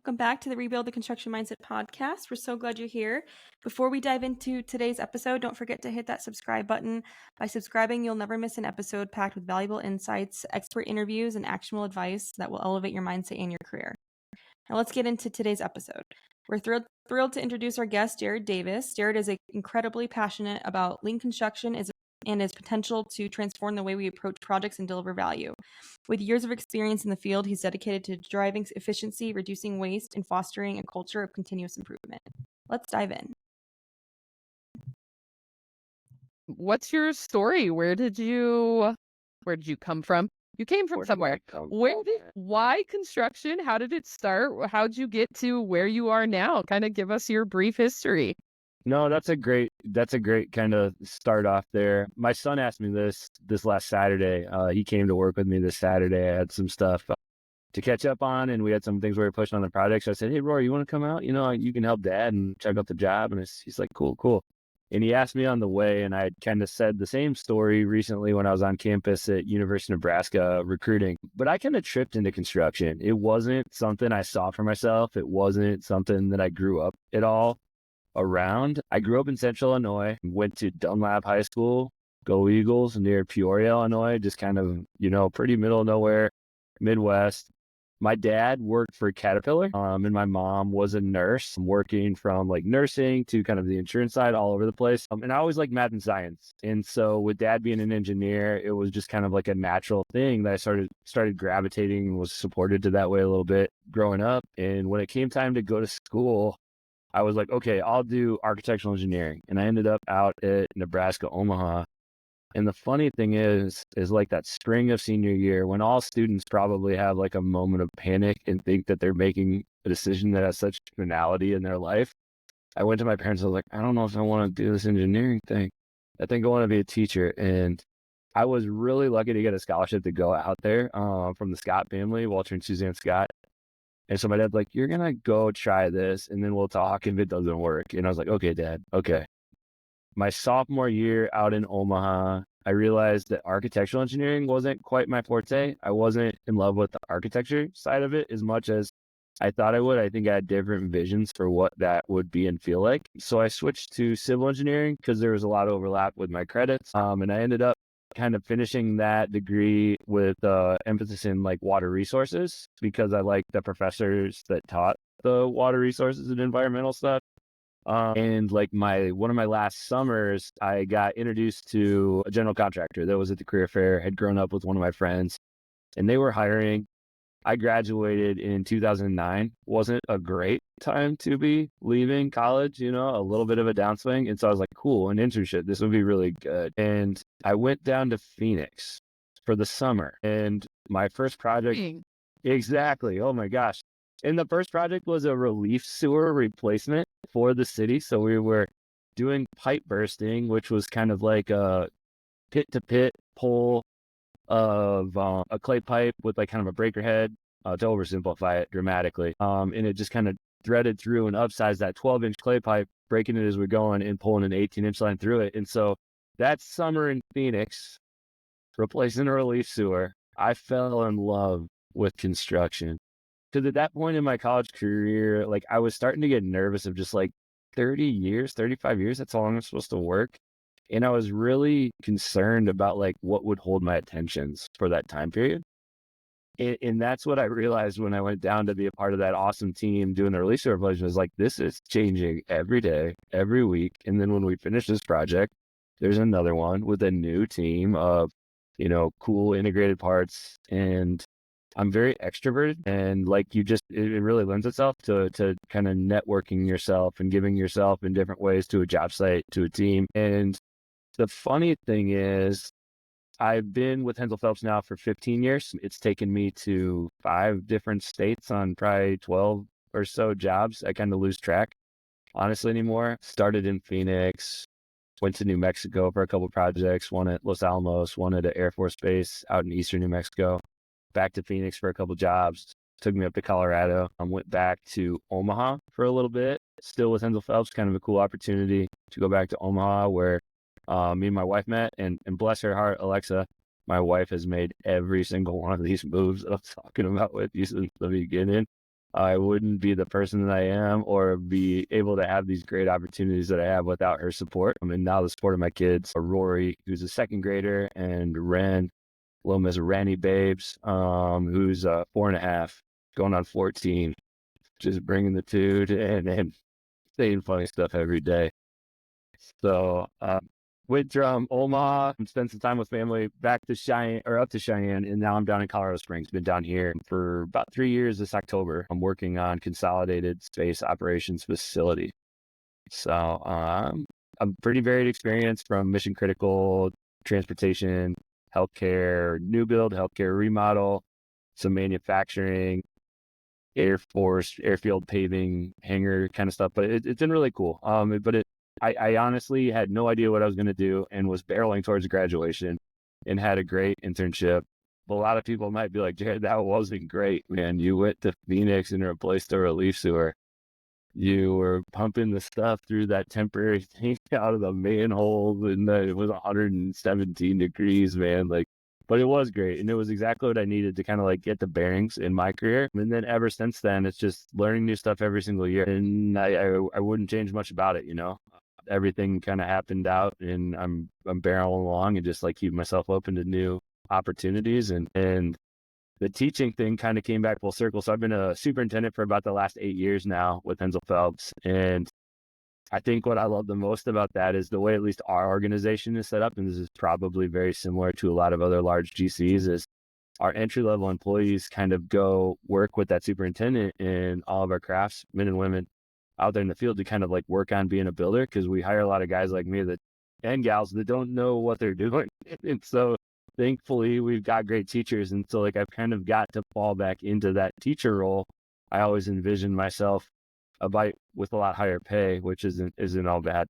Welcome back to the Rebuild the Construction Mindset podcast. We're so glad you're here. Before we dive into today's episode, don't forget to hit that subscribe button. By subscribing, you'll never miss an episode packed with valuable insights, expert interviews, and actionable advice that will elevate your mindset and your career. Now let's get into today's episode. We're thrilled to introduce our guest, Jared Davis. Jared is incredibly passionate about lean construction and its potential to transform the way we approach projects and deliver value. With years of experience in the field, he's dedicated to driving efficiency, reducing waste, and fostering a culture of continuous improvement. Let's dive in. What's your story? Where did you come from? You came from somewhere. Why construction? How did it start? How'd you get to where you are now? Kind of give us your brief history. No, that's a great kind of start off there. My son asked me this last Saturday. He came to work with me this Saturday. I had some stuff to catch up on, and we had some things we were pushing on the project. So I said, "Hey, Rory, you want to come out? You can help Dad and check out the job." And he's like, "Cool." And he asked me on the way, and I had kind of said the same story recently when I was on campus at University of Nebraska recruiting. But I kind of tripped into construction. It wasn't something I saw for myself. It wasn't something that I grew up at all around. I grew up in Central Illinois, went to Dunlap High School, go Eagles, near Peoria, Illinois, just kind of, pretty middle of nowhere, Midwest. My dad worked for Caterpillar, and my mom was a nurse, working from like nursing to kind of the insurance side all over the place. And I always liked math and science. And so with Dad being an engineer, it was just kind of like a natural thing that I started gravitating and was supported to that way a little bit growing up. And when it came time to go to school, I was like, okay, I'll do architectural engineering. And I ended up out at Nebraska, Omaha. And the funny thing is like that spring of senior year, when all students probably have like a moment of panic and think that they're making a decision that has such finality in their life. I went to my parents. I was like, I don't know if I want to do this engineering thing. I think I want to be a teacher. And I was really lucky to get a scholarship to go out there from the Scott family, Walter and Suzanne Scott. And so my dad's like, you're going to go try this and then we'll talk if it doesn't work. And I was like, okay, Dad, okay. My sophomore year out in Omaha, I realized that architectural engineering wasn't quite my forte. I wasn't in love with the architecture side of it as much as I thought I would. I think I had different visions for what that would be and feel like. So I switched to civil engineering because there was a lot of overlap with my credits. And I ended up kind of finishing that degree with emphasis in like water resources because I liked the professors that taught the water resources and environmental stuff. And like one of my last summers, I got introduced to a general contractor that was at the career fair, had grown up with one of my friends, and they were hiring. I graduated in 2009. Wasn't a great time to be leaving college, a little bit of a downswing. And so I was like, cool, an internship. This would be really good. And I went down to Phoenix for the summer. And my first project, exactly. Oh my gosh. And the first project was a relief sewer replacement for the city. So we were doing pipe bursting, which was kind of like a pit-to-pit pull of a clay pipe with like kind of a breaker head to oversimplify it dramatically. And it just kind of threaded through and upsized that 12-inch clay pipe, breaking it as we're going and pulling an 18-inch line through it. And so that summer in Phoenix, replacing a relief sewer, I fell in love with construction. Because at that point in my college career, like I was starting to get nervous of just like 30 years, 35 years, that's how long I'm supposed to work. And I was really concerned about like what would hold my attentions for that time period. And that's what I realized when I went down to be a part of that awesome team doing the release revelation was like, this is changing every day, every week. And then when we finish this project, there's another one with a new team of, cool integrated parts. And I'm very extroverted, and like it really lends itself to kind of networking yourself and giving yourself in different ways to a job site, to a team. And the funny thing is I've been with Hensel Phelps now for 15 years. It's taken me to 5 different states on probably 12 or so jobs. I kind of lose track, honestly, anymore. Started in Phoenix, went to New Mexico for a couple of projects, one at Los Alamos, one at an Air Force Base out in eastern New Mexico. Back to Phoenix for a couple jobs, took me up to Colorado. I went back to Omaha for a little bit, still with Hensel Phelps, kind of a cool opportunity to go back to Omaha where me and my wife met, and bless her heart, Alexa, my wife has made every single one of these moves that I'm talking about with you since the beginning. I wouldn't be the person that I am or be able to have these great opportunities that I have without her support. I mean, now the support of my kids, Rory, who's a second grader, and Ren, little Miss Ranny Babes, who's 4.5, going on 14, just bringing the two and saying funny stuff every day. So went from Omaha and spent some time with family back to Cheyenne or up to Cheyenne. And now I'm down in Colorado Springs. Been down here for about 3 years this October. I'm working on Consolidated Space Operations Facility. So I'm pretty varied experience from mission critical, transportation, healthcare, new build, healthcare remodel, some manufacturing, Air Force, airfield paving, hangar kind of stuff. But it's been really cool. I honestly had no idea what I was going to do and was barreling towards graduation and had a great internship. But a lot of people might be like, Jared, that wasn't great, man. You went to Phoenix and replaced a relief sewer. You were pumping the stuff through that temporary thing out of the manhole, and it was 117 degrees, man. Like, but it was great, and it was exactly what I needed to kind of like get the bearings in my career. And then ever since then, it's just learning new stuff every single year, and I wouldn't change much about it, you know. Everything kind of happened out, and I'm barreling along and just like keeping myself open to new opportunities, and the teaching thing kind of came back full circle. So I've been a superintendent for about the last 8 years now with Hensel Phelps. And I think what I love the most about that is the way at least our organization is set up. And this is probably very similar to a lot of other large GCs, is our entry-level employees kind of go work with that superintendent and all of our crafts, men and women out there in the field to kind of like work on being a builder, because we hire a lot of guys like me and gals that don't know what they're doing. And so thankfully we've got great teachers. And so like I've kind of got to fall back into that teacher role. I always envisioned myself with a lot higher pay, which isn't all bad.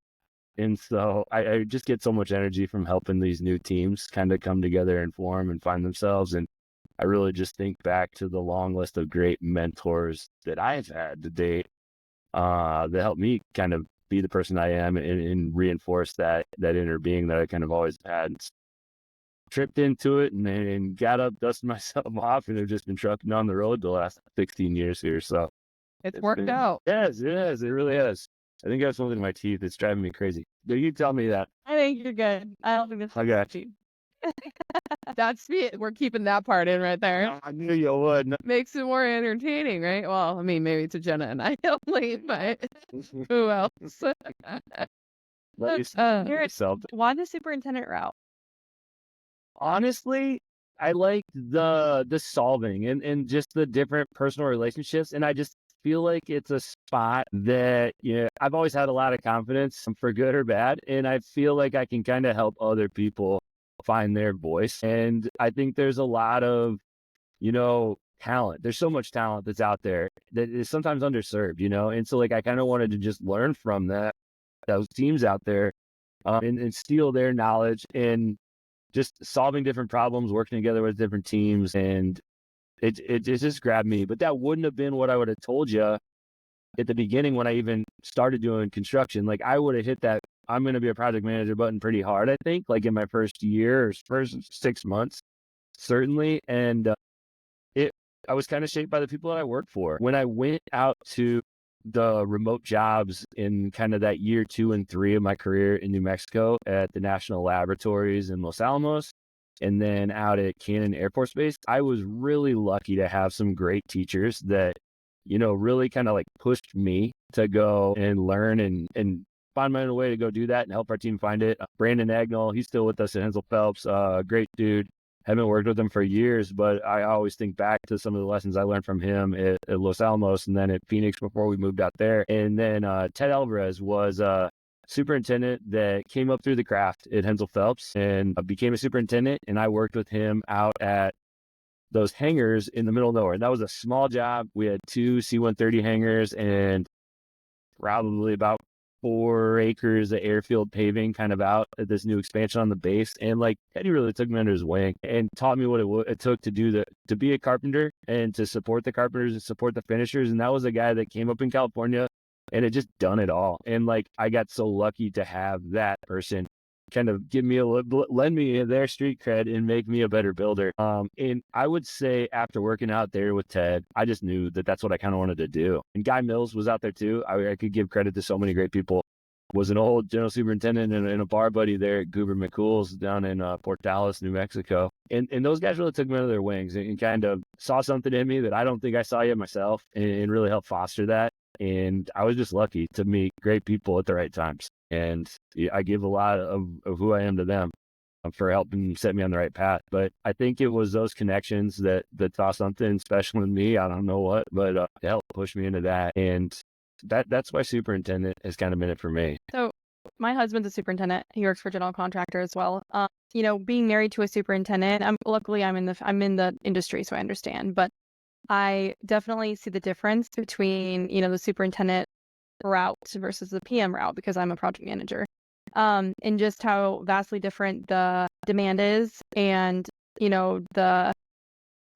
And so I just get so much energy from helping these new teams kind of come together and form and find themselves. And I really just think back to the long list of great mentors that I've had to date that helped me kind of be the person I am and reinforce that inner being that I kind of always had. Tripped into it and got up, dusted myself off, and have just been trucking on the road the last 16 years here. So It's worked out. Yes, it is. It really is. I think I have something in my teeth that's driving me crazy. You tell me that. I think you're good. I don't think it's I got you. That's it. We're keeping that part in right there. I knew you would. Makes it more entertaining, right? Well, I mean, maybe to Jenna and I only, but who else? Why the superintendent route? Honestly, I like the solving and just the different personal relationships, and I just feel like it's a spot that I've always had a lot of confidence for good or bad, and I feel like I can kind of help other people find their voice. And I think there's a lot of talent. There's so much talent that's out there that is sometimes underserved, and so like I kind of wanted to just learn from those teams out there and steal their knowledge and just solving different problems, working together with different teams. And it just grabbed me. But that wouldn't have been what I would have told you at the beginning when I even started doing construction. Like I would have hit that I'm going to be a project manager button pretty hard, I think, like in my first year or first 6 months, certainly. And I was kind of shaped by the people that I worked for. When I went out to the remote jobs in kind of that year 2 and 3 of my career in New Mexico at the National Laboratories in Los Alamos, and then out at Cannon Air Force Base, I was really lucky to have some great teachers that, really kind of like pushed me to go and learn and find my own way to go do that and help our team find it. Brandon Agnall, he's still with us at Hensel Phelps, great dude. Haven't worked with him for years, but I always think back to some of the lessons I learned from him at Los Alamos and then at Phoenix before we moved out there. And then Ted Alvarez was a superintendent that came up through the craft at Hensel Phelps and became a superintendent. And I worked with him out at those hangars in the middle of nowhere. And that was a small job. We had 2 C-130 hangars and probably about 4 acres of airfield paving kind of out at this new expansion on the base. And like Teddy really took me under his wing and taught me what it took to to be a carpenter and to support the carpenters and support the finishers. And that was a guy that came up in California and had just done it all. And like, I got so lucky to have that person kind of lend me their street cred and make me a better builder. And I would say after working out there with Ted, I just knew that that's what I kind of wanted to do. And Guy Mills was out there too. I could give credit to so many great people. Was an old general superintendent and a bar buddy there at Goober McCool's down in Port Dallas, New Mexico. And those guys really took me under their wings and kind of saw something in me that I don't think I saw yet myself, and really helped foster that. And I was just lucky to meet great people at the right times. And I give a lot of who I am to them for helping set me on the right path. But I think it was those connections that saw something special in me. I don't know what, but it helped push me into that. And that's why superintendent has kind of been it for me. So my husband's a superintendent. He works for a general contractor as well. Being married to a superintendent, luckily I'm in the industry, so I understand. But I definitely see the difference between, the superintendent route versus the PM route, because I'm a project manager, and just how vastly different the demand is, and,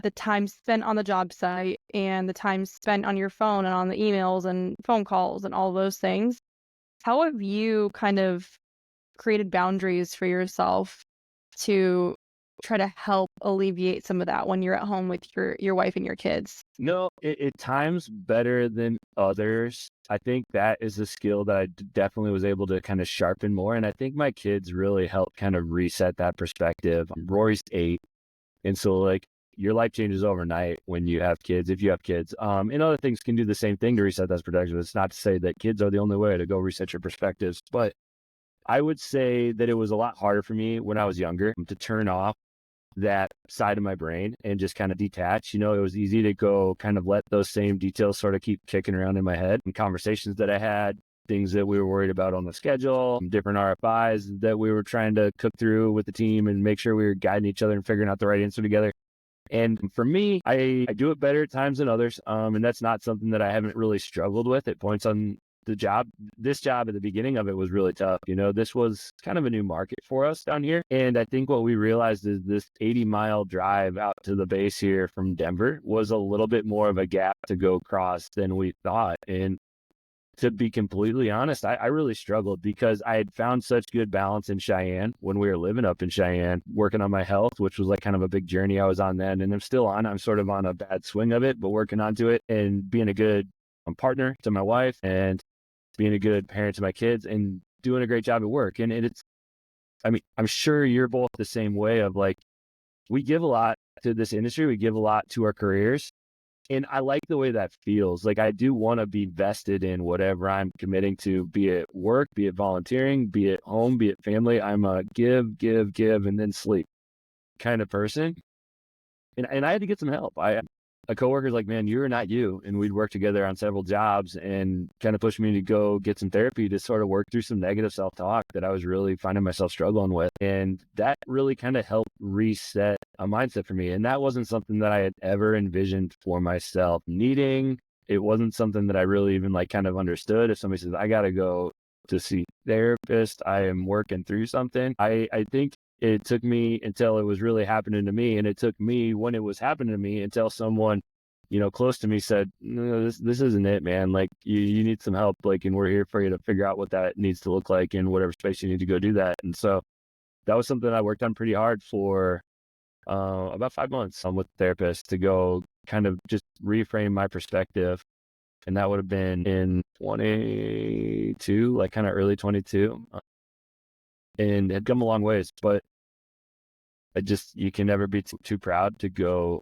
the time spent on the job site and the time spent on your phone and on the emails and phone calls and all those things. How have you kind of created boundaries for yourself to try to help alleviate some of that when you're at home with your wife and your kids? No, it times better than others. I think that is a skill that I definitely was able to kind of sharpen more. And I think my kids really helped kind of reset that perspective. Rory's 8. And so like your life changes overnight when you have kids, if you have kids. And other things can do the same thing to reset that perspective. It's not to say that kids are the only way to go reset your perspectives, but I would say that it was a lot harder for me when I was younger to turn off that side of my brain and just kind of detach. It was easy to go kind of let those same details sort of keep kicking around in my head, and conversations that I had, things that we were worried about on the schedule, different RFIs that we were trying to cook through with the team and make sure we were guiding each other and figuring out the right answer together. And for me, I do it better at times than others. And that's not something that I haven't really struggled with at points on the job. This job at the beginning of it was really tough. This was kind of a new market for us down here. And I think what we realized is this 80-mile drive out to the base here from Denver was a little bit more of a gap to go cross than we thought. And to be completely honest, I really struggled because I had found such good balance in Cheyenne when we were living up in Cheyenne, working on my health, which was like kind of a big journey I was on then. And I'm still on. I'm sort of on a bad swing of it, but working onto it and being a good partner to my wife and being a good parent to my kids and doing a great job at work. And I'm sure you're both the same way of like, we give a lot to this industry. We give a lot to our careers. And I like the way that feels. Like I do want to be vested in whatever I'm committing to, be it work, be it volunteering, be it home, be it family. I'm a give, and then sleep kind of person. And I had to get some help. A coworker's like, man, you're not you. And we'd work together on several jobs and kind of pushed me to go get some therapy to sort of work through some negative self-talk that I was really finding myself struggling with. And that really kind of helped reset a mindset for me. And that wasn't something that I had ever envisioned for myself needing. It wasn't something that I really even like kind of understood. If somebody says, I got to go to see a therapist, I am working through something. I think it took me until it was really happening to me. And it took me when it was happening to me until someone, close to me said, no, this isn't it, man. Like you need some help. Like, and we're here for you to figure out what that needs to look like in whatever space you need to go do that. And so that was something I worked on pretty hard for about 5 months with the therapist to go kind of just reframe my perspective. And that would have been in 22, like kind of early 22. And it had come a long ways, but you can never be too proud to go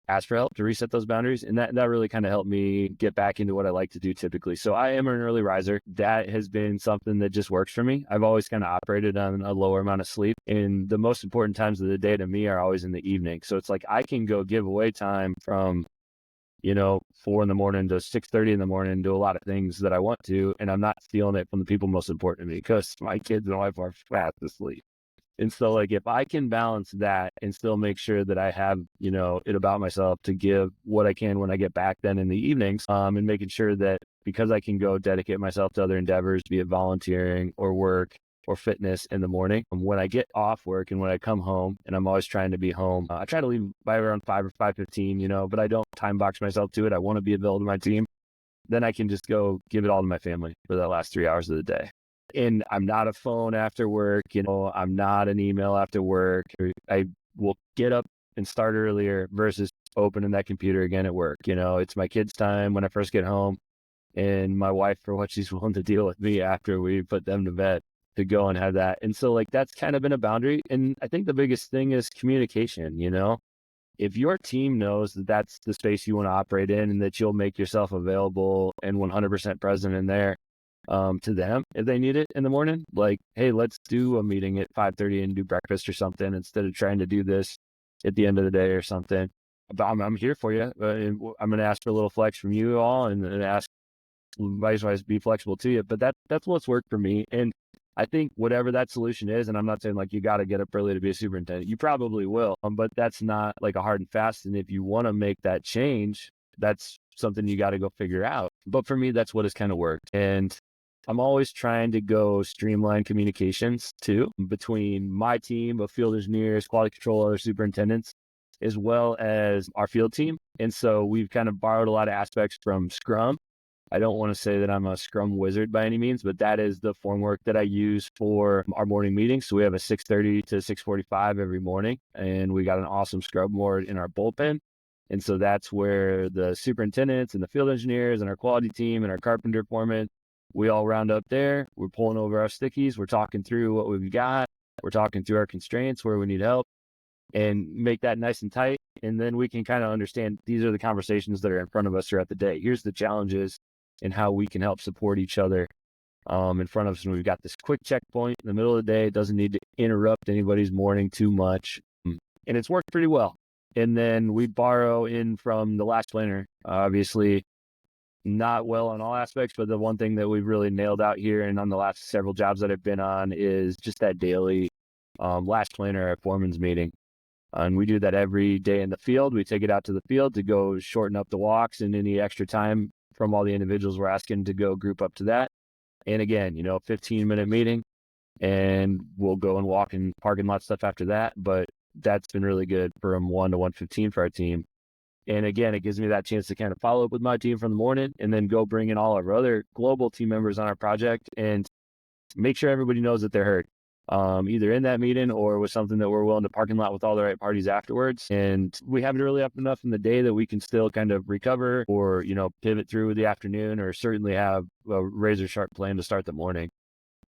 ask for help to reset those boundaries. And that really kind of helped me get back into what I like to do typically. So I am an early riser. That has been something that just works for me. I've always kind of operated on a lower amount of sleep, and the most important times of the day to me are always in the evening. So it's like I can go give away time from 4 in the morning to 6:30 in the morning, do a lot of things that I want to, and I'm not stealing it from the people most important to me, because my kids and wife are fast asleep. And so like, if I can balance that and still make sure that I have, it about myself to give what I can when I get back then in the evenings, and making sure that because I can go dedicate myself to other endeavors, be it volunteering or work or fitness in the morning, when I get off work and when I come home, and I'm always trying to be home, I try to leave by around 5 or 5:15, but I don't time box myself to it. I want to be available to my team. Then I can just go give it all to my family for the last 3 hours of the day. And I'm not a phone after work, I'm not an email after work. I will get up and start earlier versus opening that computer again at work. It's my kids' time when I first get home, and my wife for what she's willing to deal with me after we put them to bed to go and have that. And so like that's kind of been a boundary. And I think the biggest thing is communication. If your team knows that that's the space you want to operate in and that you'll make yourself available and 100% present in there to them if they need it in the morning, like, hey, let's do a meeting at 5:30 and do breakfast or something instead of trying to do this at the end of the day or something. But I'm here for you. And I'm going to ask for a little flex from you all and ask advice-wise, be flexible to you. But that's what's worked for me. And I think whatever that solution is, and I'm not saying like you got to get up early to be a superintendent, you probably will, but that's not like a hard and fast. And if you want to make that change, that's something you got to go figure out. But for me, that's what has kind of worked. And I'm always trying to go streamline communications too, between my team of field engineers, quality control, other superintendents, as well as our field team. And so we've kind of borrowed a lot of aspects from Scrum. I don't want to say that I'm a Scrum wizard by any means, but that is the framework that I use for our morning meetings. So we have a 6:30 to 6:45 every morning, and we got an awesome Scrum board in our bullpen. And so that's where the superintendents and the field engineers and our quality team and our carpenter foreman, we all round up there. We're pulling over our stickies. We're talking through what we've got. We're talking through our constraints, where we need help, and make that nice and tight. And then we can kind of understand these are the conversations that are in front of us throughout the day. Here's the challenges and how we can help support each other in front of us. And we've got this quick checkpoint in the middle of the day. It doesn't need to interrupt anybody's morning too much. And it's worked pretty well. And then we borrow in from the last planner, obviously not well on all aspects, but the one thing that we've really nailed out here and on the last several jobs that I've been on is just that daily last planner at foreman's meeting. And we do that every day in the field. We take it out to the field to go shorten up the walks and any extra time from all the individuals we're asking to go group up to that. And again, 15-minute meeting, and we'll go and walk in parking lot stuff after that. But that's been really good from 1 to 1:15 for our team. And again, it gives me that chance to kind of follow up with my team from the morning and then go bring in all our other global team members on our project and make sure everybody knows that they're heard. Either in that meeting or with something that we're willing to parking lot with all the right parties afterwards. And we have it early up enough in the day that we can still kind of recover or, pivot through the afternoon, or certainly have a razor sharp plan to start the morning.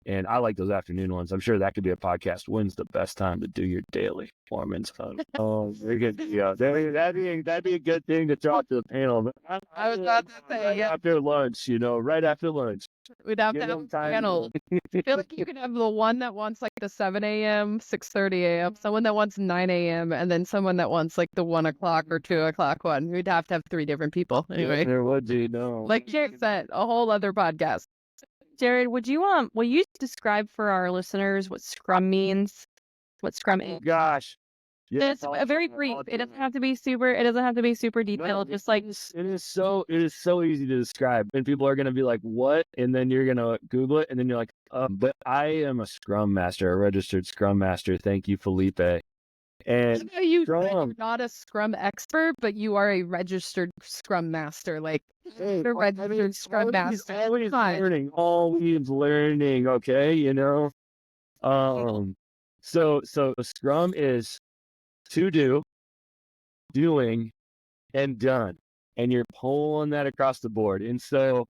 And I like those afternoon ones. I'm sure that could be a podcast. When's the best time to do your daily performance? Oh, very good. Yeah, that'd be a good thing to talk to the panel. I was about to say, right after lunch, right after lunch. We'd have to have a panel. I feel like you could have the one that wants like the 7 a.m., 6:30 a.m., someone that wants 9 a.m., and then someone that wants like the 1 o'clock or 2 o'clock one. We'd have to have 3 different people. Anyway, there would be, no. Like Jared said, a whole other podcast. Jared, will you describe for our listeners what Scrum means? What Scrum is? Gosh. Yeah, It's a very brief. It doesn't have to be super detailed. Just like it is so easy to describe, and people are going to be like, what? And then you're going to Google it, and then you're like, but I am a Scrum Master, a registered Scrum Master. Thank you, Felipe. And you said you're not a Scrum expert, but you are a registered Scrum Master. Like, you're a registered Scrum Master. Always learning. Okay, So Scrum is to do, doing, and done, and you're pulling that across the board. And so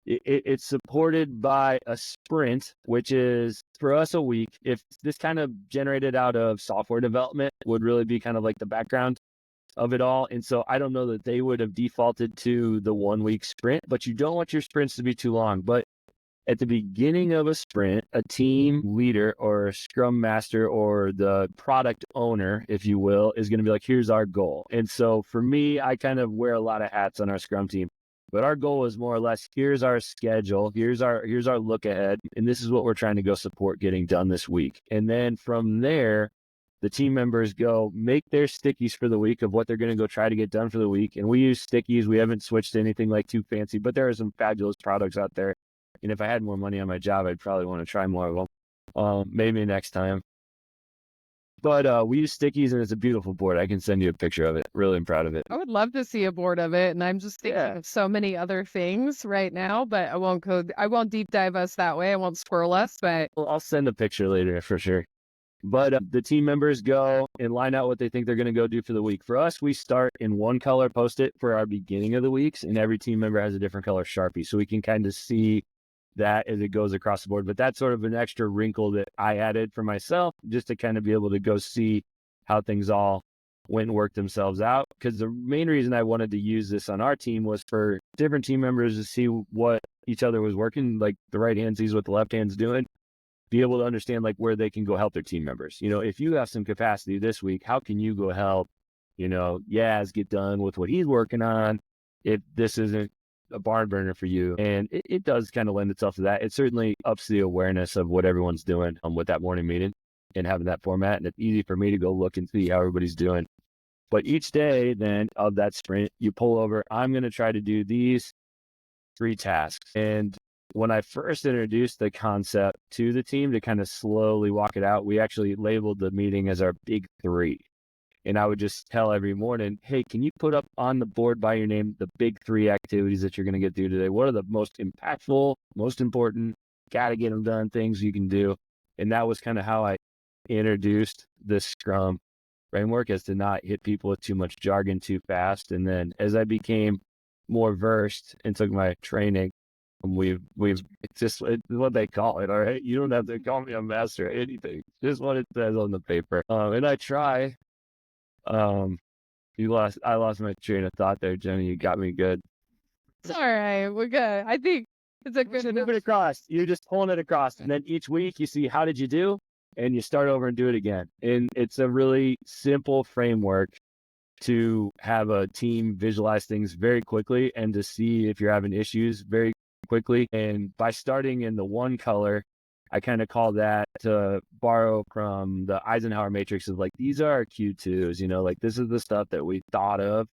it's supported by a sprint, which is for us a week. If this kind of generated out of software development would really be kind of like the background of it all. And so I don't know that they would have defaulted to the 1 week sprint, but you don't want your sprints to be too long. But at the beginning of a sprint, a team leader or a Scrum Master or the product owner, if you will, is going to be like, here's our goal. And so for me, I kind of wear a lot of hats on our Scrum team. But our goal is more or less, here's our schedule, here's our look ahead, and this is what we're trying to go support getting done this week. And then from there, the team members go make their stickies for the week of what they're going to go try to get done for the week. And we use stickies. We haven't switched to anything like too fancy, but there are some fabulous products out there. And if I had more money on my job, I'd probably want to try more of them. Maybe next time. But we use stickies, and it's a beautiful board. I can send you a picture of it. Really am proud of it. I would love to see a board of it, and I'm just thinking Yeah. of so many other things right now, but I won't deep dive us that way. I won't squirrel us, but Well, I'll send a picture later for sure. But the team members go and line out what they think they're going to go do for the week. For us, we start in one color post-it for our beginning of the weeks, and every team member has a different color Sharpie. So we can kind of see that as it goes across the board. But that's sort of an extra wrinkle that I added for myself, just to kind of be able to go see how things all went and worked themselves out. Because the main reason I wanted to use this on our team was for different team members to see what each other was working, like the right hand sees what the left hand's doing, be able to understand like where they can go help their team members. If you have some capacity this week, how can you go help, Yaz get done with what he's working on if this isn't a barn burner for you? And it does kind of lend itself to that. It certainly ups the awareness of what everyone's doing with that morning meeting and having that format. And it's easy for me to go look and see how everybody's doing. But each day then of that sprint, you pull over, I'm going to try to do these 3 tasks. And when I first introduced the concept to the team to kind of slowly walk it out, we actually labeled the meeting as our big 3. And I would just tell every morning, hey, can you put up on the board by your name the big 3 activities that you're going to get through today? What are the most impactful, most important, got to get them done things you can do? And that was kind of how I introduced the Scrum framework, as to not hit people with too much jargon too fast. And then as I became more versed and took my training, it's just what they call it. All right, you don't have to call me a master or anything, just what it says on the paper. And I try. I lost my train of thought there, Jenny. You got me good. it's all right. We're good. I think it's a good Move it across. You're just pulling it across, and then each week you see how did you do, and you start over and do it again. And it's a really simple framework to have a team visualize things very quickly and to see if you're having issues very quickly. And by starting in the one color, I kind of call that, to borrow from the Eisenhower matrix, of like, these are our Q2s, like this is the stuff that we thought of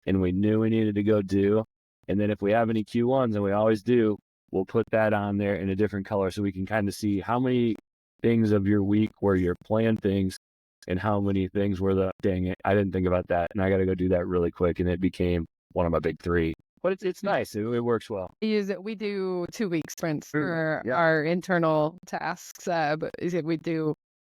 and we knew we needed to go do. And then if we have any Q1s, and we always do, we'll put that on there in a different color so we can kind of see how many things of your week were your planned things and how many things were the, dang it, I didn't think about that and I got to go do that really quick. And it became one of my big 3. But it's nice. It works well. We do 2-week sprints for Yeah. our internal tasks. But we do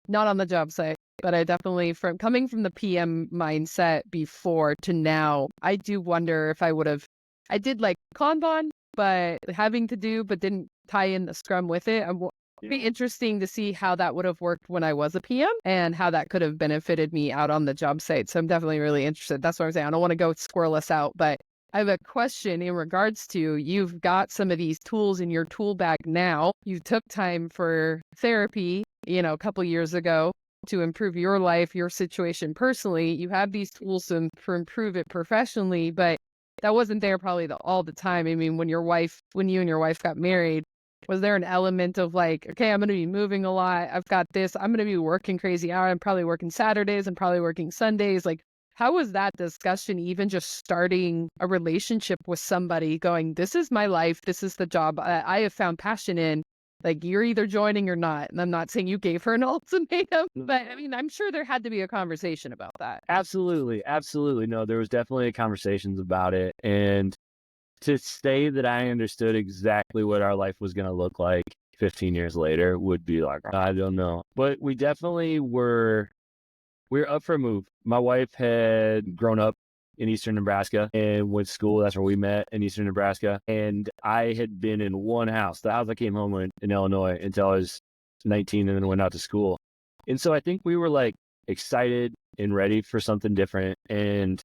not on the job site, but I definitely, from coming from the PM mindset before to now, I do wonder if I did like Kanban, but didn't tie in the Scrum with it. It'd be interesting to see how that would have worked when I was a PM and how that could have benefited me out on the job site. So I'm definitely really interested. That's what I'm saying. I don't want to go squirrel us out, but I have a question in regards to, you've got some of these tools in your tool bag now. You took time for therapy, a couple years ago to improve your life, your situation personally. You have these tools to improve it professionally, but that wasn't there probably all the time. I mean, when you and your wife got married, was there an element of like, okay, I'm going to be moving a lot. I've got this. I'm going to be working crazy hours. I'm probably working Saturdays. I'm probably working Sundays. Like, how was that discussion, even just starting a relationship with somebody, going, this is my life. This is the job I have found passion in. Like, you're either joining or not. And I'm not saying you gave her an ultimatum, but I mean, I'm sure there had to be a conversation about that. Absolutely. Absolutely. No, there was definitely conversations about it. And to say that I understood exactly what our life was going to look like 15 years later would be like, I don't know. But we definitely we were up for a move. My wife had grown up in Eastern Nebraska and went to school. That's where we met, in Eastern Nebraska. And I had been in one house, the house I came home in Illinois, until I was 19 and then went out to school. And so I think we were like excited and ready for something different. And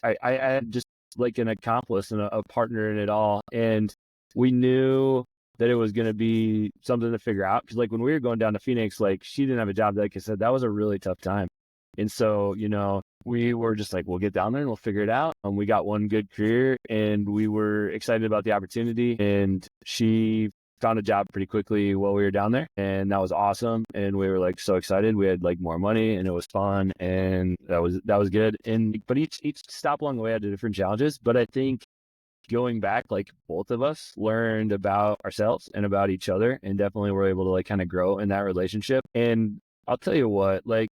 I had just like an accomplice and a partner in it all. And we knew that it was going to be something to figure out. Cause like when we were going down to Phoenix, like she didn't have a job. Like I said, that was a really tough time. And so, we were just like, we'll get down there and we'll figure it out. We got one good career and we were excited about the opportunity, and she found a job pretty quickly while we were down there. And that was awesome. And we were like so excited. We had like more money and it was fun. And that was good. But each stop along the way had different challenges. But I think going back, like both of us learned about ourselves and about each other, and definitely were able to like kind of grow in that relationship. And I'll tell you what, like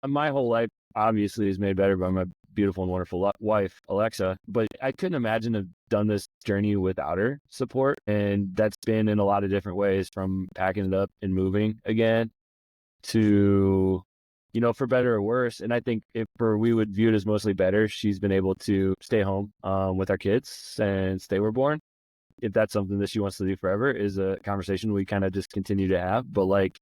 my whole life obviously is made better by my beautiful and wonderful wife, Alexa, but I couldn't imagine have done this journey without her support. And that's been in a lot of different ways, from packing it up and moving again to, for better or worse. And I think we would view it as mostly better. She's been able to stay home with our kids since they were born. If that's something that she wants to do forever, is a conversation we kind of just continue to have. But like,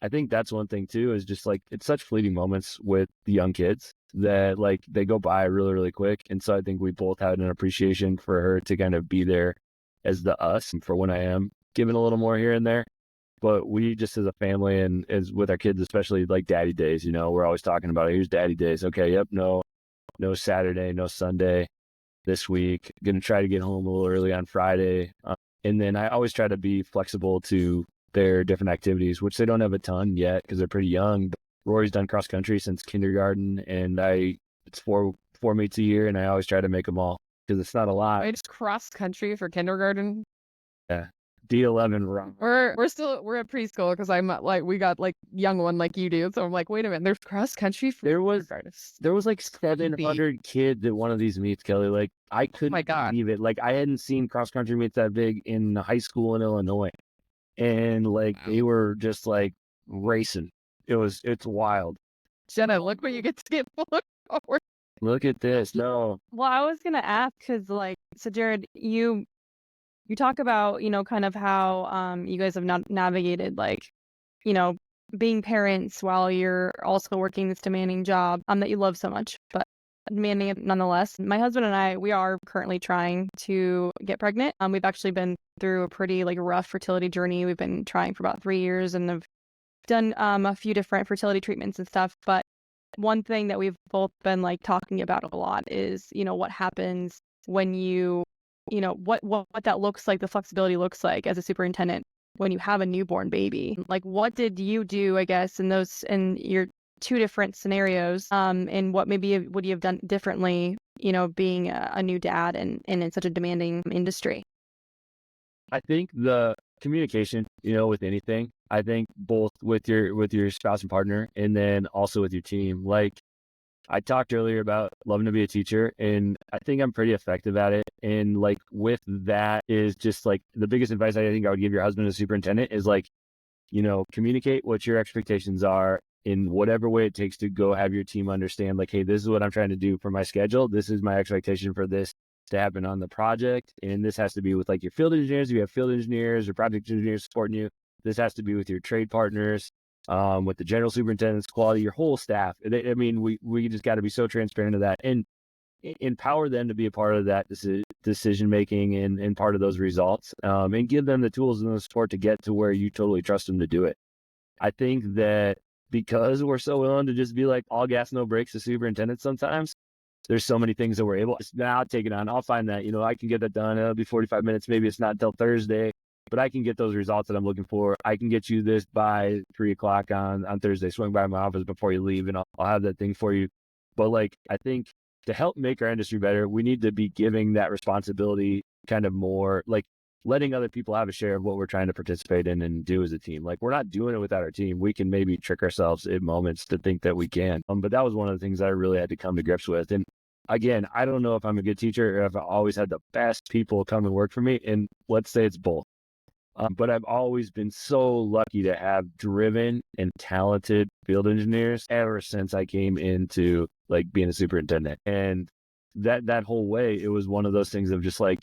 I think that's one thing too, is just like, it's such fleeting moments with the young kids that like they go by really, really quick. And so I think we both had an appreciation for her to kind of be there as the us, and for when I am giving a little more here and there. But we just, as a family and as with our kids, especially like daddy days, we're always talking about it. Here's daddy days. Okay. Yep. No Saturday, no Sunday this week. Going to try to get home a little early on Friday. And then I always try to be flexible to their different activities, which they don't have a ton yet because they're pretty young. But Rory's done cross country since kindergarten, and it's four meets a year, and I always try to make them all because it's not a lot. It's cross country for kindergarten. Yeah. D11 run. We're at preschool because I'm like, we got like young one like you do. So I'm like, wait a minute, there's cross country for There was like 700 kids at one of these meets, Kelly. Like I couldn't believe it. Like I hadn't seen cross country meets that big in high school in Illinois. And like they were just like racing. It's wild. Jenna, look what you get to get forward. Look at this. No. Well, I was gonna ask because, like, so Jared, you talk about, kind of how you guys have navigated, like, being parents while you're also working this demanding job that you love so much, but demanding it nonetheless. My husband and I, we are currently trying to get pregnant. We've actually been through a pretty like rough fertility journey. We've been trying for about 3 years and have done a few different fertility treatments and stuff. But one thing that we've both been like talking about a lot is, what happens when what that looks like, the flexibility looks like as a superintendent when you have a newborn baby. Like, what did you do, I guess, in your two different scenarios, and what maybe would you have done differently, being a new dad and in such a demanding industry? I think the communication, with anything, I think both with your spouse and partner, and then also with your team. Like I talked earlier about loving to be a teacher, and I think I'm pretty effective at it. And like with that is just like the biggest advice I think I would give your husband as superintendent is like, communicate what your expectations are in whatever way it takes to go have your team understand, like, hey, this is what I'm trying to do for my schedule. This is my expectation for this to happen on the project. And this has to be with like your field engineers. If you have field engineers or project engineers supporting you, this has to be with your trade partners, with the general superintendents, quality, your whole staff. I mean, we just got to be so transparent to that and empower them to be a part of that decision making and part of those results, and give them the tools and the support to get to where you totally trust them to do it. I think that because we're so willing to just be like all gas, no brakes as superintendents sometimes, there's so many things that we're able to, I'll take it on. I'll find that, I can get that done. It'll be 45 minutes. Maybe it's not until Thursday, but I can get those results that I'm looking for. I can get you this by 3:00 on Thursday. Swing by my office before you leave and I'll have that thing for you. But like, I think to help make our industry better, we need to be giving that responsibility kind of more, like letting other people have a share of what we're trying to participate in and do as a team. Like we're not doing it without our team. We can maybe trick ourselves at moments to think that we can. But that was one of the things that I really had to come to grips with. And again, I don't know if I'm a good teacher or if I always had the best people come and work for me. And let's say it's both. But I've always been so lucky to have driven and talented field engineers ever since I came into like being a superintendent. And that whole way, it was one of those things of just like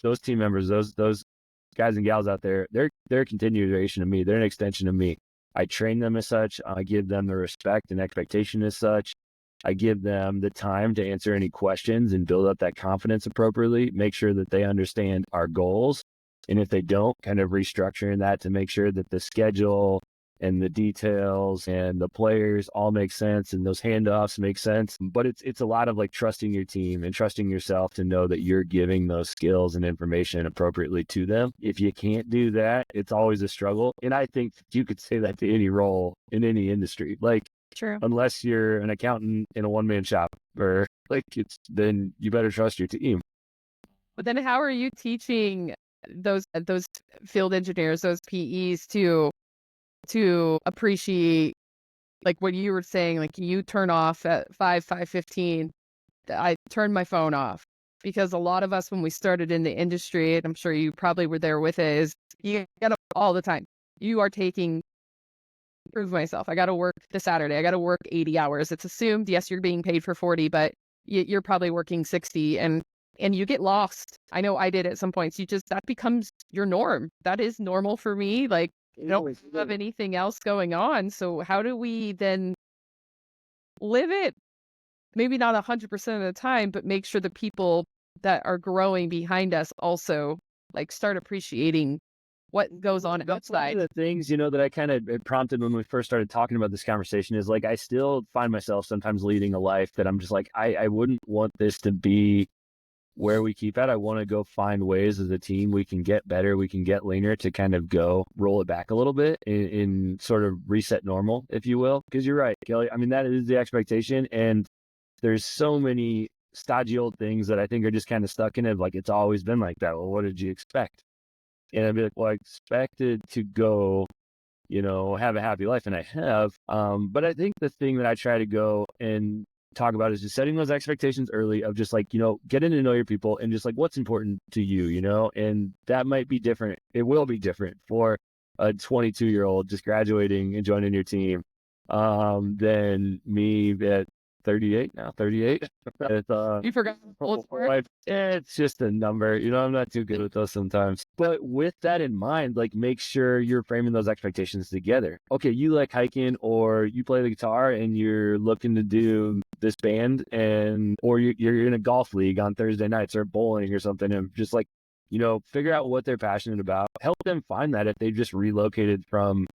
those team members, those guys and gals out there, they're a continuation of me. They're an extension of me. I train them as such. I give them the respect and expectation as such. I give them the time to answer any questions and build up that confidence appropriately, make sure that they understand our goals. And if they don't, kind of restructuring that to make sure that the schedule and the details and the players all make sense and those handoffs make sense. But it's a lot of like trusting your team and trusting yourself to know that you're giving those skills and information appropriately to them. If you can't do that, it's always a struggle. And I think you could say that to any role in any industry. Like, True. Unless you're an accountant in a one-man shop or like then you better trust your team. But then how are you teaching those field engineers, those PEs to to appreciate, like what you were saying, like you turn off at 5:15. I turned my phone off because a lot of us, when we started in the industry, and I'm sure you probably were there with it, is you get up all the time. You are taking, prove myself. I got to work this Saturday. I got to work 80 hours. It's assumed, yes, you're being paid for 40, but you're probably working 60, and you get lost. I know I did at some points. That becomes your norm. That is normal for me. Like, I don't have anything else going on. So how do we then live it? Maybe not 100% of the time, but make sure the people that are growing behind us also like start appreciating what goes on That's one outside. of the things, that I kind of prompted when we first started talking about this conversation is like, I still find myself sometimes leading a life that I'm just like, I wouldn't want this to be where we keep at. I want to go find ways as a team we can get better, we can get leaner to kind of go roll it back a little bit in sort of reset normal, if you will. Because you're right, Kelly. I mean, that is the expectation. And there's so many stodgy old things that I think are just kind of stuck in it. Like, it's always been like that. Well, what did you expect? And I'd be like, well, I expected to go, have a happy life, and I have. But I think the thing that I try to go and talk about is just setting those expectations early of just like, getting to know your people and just like what's important to you, and that might be different. It will be different for a 22-year-old just graduating and joining your team than me at 38 now, 38. You forgot old sport? It's just a number, I'm not too good with those sometimes. But with that in mind, like, make sure you're framing those expectations together. Okay, you like hiking or you play the guitar and you're looking to do this band, or you're in a golf league on Thursday nights or bowling or something, and just like, figure out what they're passionate about. Help them find that if they just relocated from,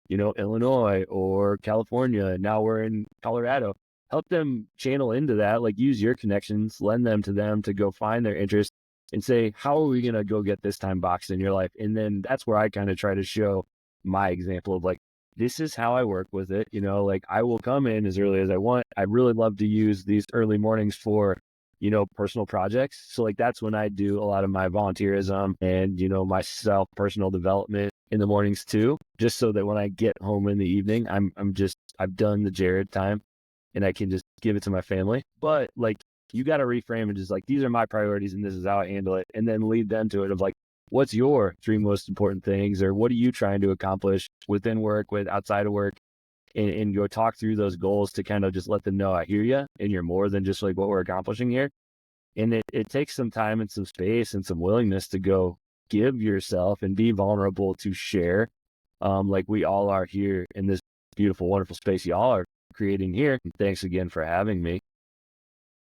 Illinois or California, now we're in Colorado. Help them channel into that, like use your connections, lend them to go find their interest and say, how are we going to go get this time boxed in your life? And then that's where I kind of try to show my example of like, this is how I work with it. Like, I will come in as early as I want. I really love to use these early mornings for, personal projects. So like, that's when I do a lot of my volunteerism and, my personal development in the mornings too, just so that when I get home in the evening, I've done the Jared time and I can just give it to my family. But like, you got to reframe and just like, these are my priorities and this is how I handle it. And then lead them to it of like, what's your three most important things, or what are you trying to accomplish within work, with outside of work, and go talk through those goals to kind of just let them know, I hear you and you're more than just like what we're accomplishing here. And it takes some time and some space and some willingness to go give yourself and be vulnerable to share, like we all are here in this beautiful, wonderful space y'all are creating here. Thanks again for having me.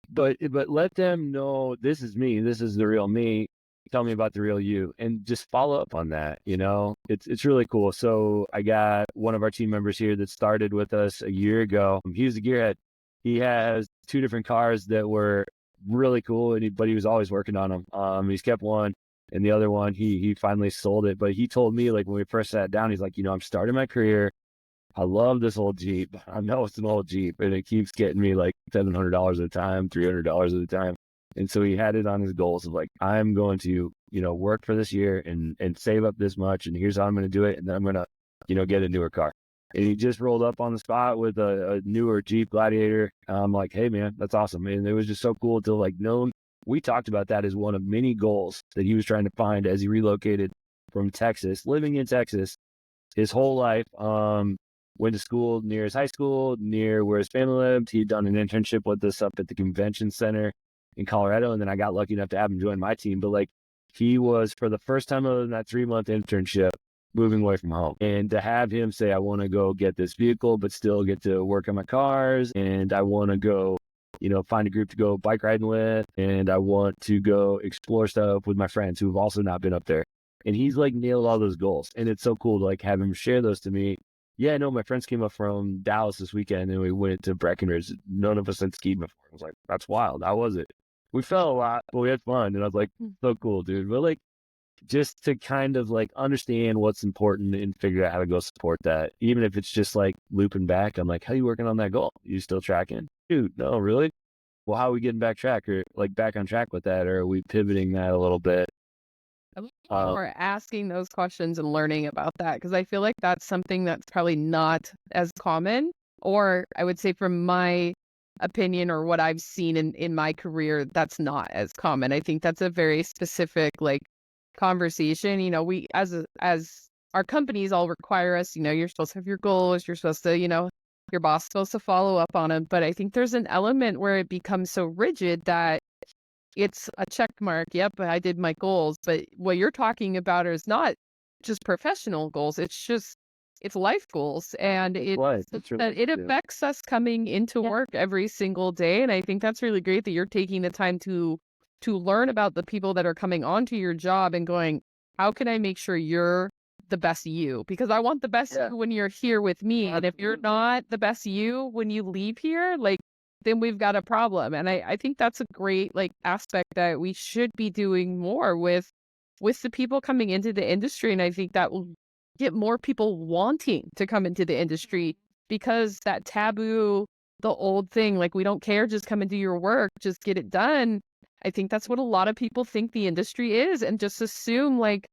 But let them know, this is me, this is the real me. Tell me about the real you, and just follow up on that. It's really cool. So I got one of our team members here that started with us a year ago. He was a gearhead. He has two different cars that were really cool, but he was always working on them. He's kept one, and the other one he finally sold it. But he told me, like, when we first sat down, he's like, I'm starting my career. I love this old Jeep. I know it's an old Jeep, and it keeps getting me like $700 at a time, $300 at a time. And so he had it on his goals of like, I'm going to, work for this year and save up this much, and here's how I'm going to do it. And then I'm going to, get a newer car. And he just rolled up on the spot with a newer Jeep Gladiator. I'm like, hey man, that's awesome. And it was just so cool to like know. We talked about that as one of many goals that he was trying to find as he relocated from Texas, living in Texas his whole life. Went to school near his high school, near where his family lived. He'd done an internship with us up at the convention center in Colorado. And then I got lucky enough to have him join my team. But like, he was, for the first time other than that 3-month internship, moving away from home. And to have him say, I want to go get this vehicle, but still get to work on my cars. And I want to go, find a group to go bike riding with. And I want to go explore stuff with my friends who've also not been up there. And he's like nailed all those goals. And it's so cool to like have him share those to me. Yeah, no, my friends came up from Dallas this weekend and we went to Breckenridge. None of us had skied before. I was like, that's wild. How was it? We fell a lot, but we had fun. And I was like, so cool, dude. But like, just to kind of like understand what's important and figure out how to go support that. Even if it's just like looping back, I'm like, how are you working on that goal? You still tracking? Dude, no, really? Well, how are we getting back on track with that? Or are we pivoting that a little bit? I love Uh, for asking those questions and learning about that because I feel like that's something that's probably not as common, or I would say from my opinion or what I've seen in my career, that's not as common. I think that's a very specific like conversation. We as our companies all require us, you're supposed to have your goals, you're supposed to, your boss is supposed to follow up on them. But I think there's an element where it becomes so rigid that it's a check mark. Yep, I did my goals. But what you're talking about is not just professional goals. It's life goals. And it affects us coming into work every single day. And I think that's really great that you're taking the time to learn about the people that are coming onto your job and going, how can I make sure you're the best you? Because I want the best you when you're here with me. And if you're not the best you when you leave here, like then we've got a problem. And I think that's a great like aspect that we should be doing more with the people coming into the industry. And I think that will get more people wanting to come into the industry because that taboo, the old thing, like we don't care, just come and do your work, just get it done. I think that's what a lot of people think the industry is and just assume like,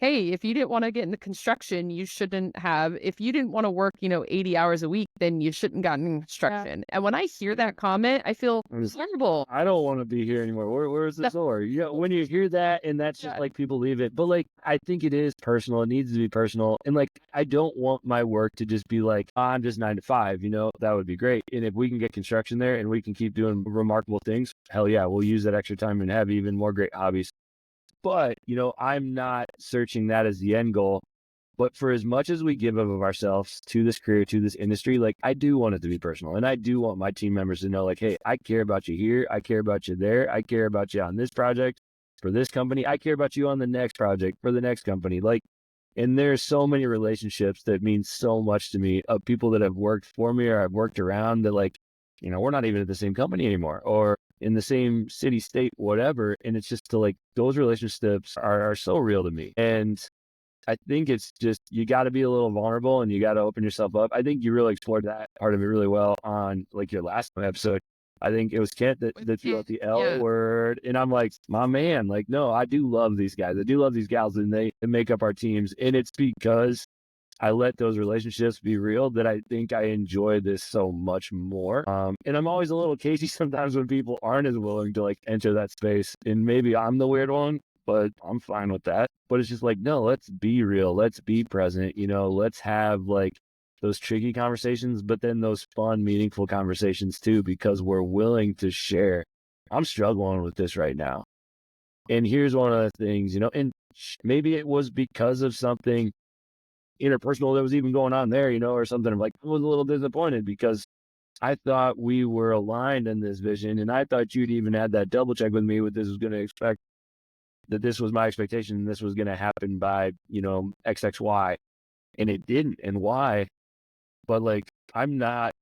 hey, if you didn't want to get into construction, you shouldn't have. If you didn't want to work, 80 hours a week, then you shouldn't gotten in construction. And when I hear that comment, I feel horrible. I don't want to be here anymore. Where's the door? When you hear that, and that's just like people leave it. But like, I think it is personal. It needs to be personal. And like, I don't want my work to just be like, I'm just 9 to 5. That would be great. And if we can get construction there and we can keep doing remarkable things, hell yeah, we'll use that extra time and have even more great hobbies. But, I'm not searching that as the end goal. But for as much as we give of ourselves to this career, to this industry, like I do want it to be personal. And I do want my team members to know, like, hey, I care about you here. I care about you there. I care about you on this project for this company. I care about you on the next project for the next company. Like, and there's so many relationships that mean so much to me of people that have worked for me or I've worked around that like, we're not even at the same company anymore or in the same city, state, whatever. And it's just to like, those relationships are so real to me. And I think it's just, you got to be a little vulnerable and you got to open yourself up. I think you really explored that part of it really well on like your last episode. I think it was Kent that threw out the L word. And I'm like, my man, like, no, I do love these guys. I do love these gals and they make up our teams. And it's because I let those relationships be real that I think I enjoy this so much more. And I'm always a little cagey sometimes when people aren't as willing to like enter that space. And maybe I'm the weird one, but I'm fine with that. But it's just like, no, let's be real. Let's be present. Let's have like those tricky conversations, but then those fun, meaningful conversations too, because we're willing to share. I'm struggling with this right now. And here's one of the things, and maybe it was because of something interpersonal that was even going on there, or something. I'm like, I was a little disappointed because I thought we were aligned in this vision. And I thought you'd even had that double check with me with this was going to expect that this was my expectation and this was going to happen by, XXY. And it didn't. And why? But like, I'm not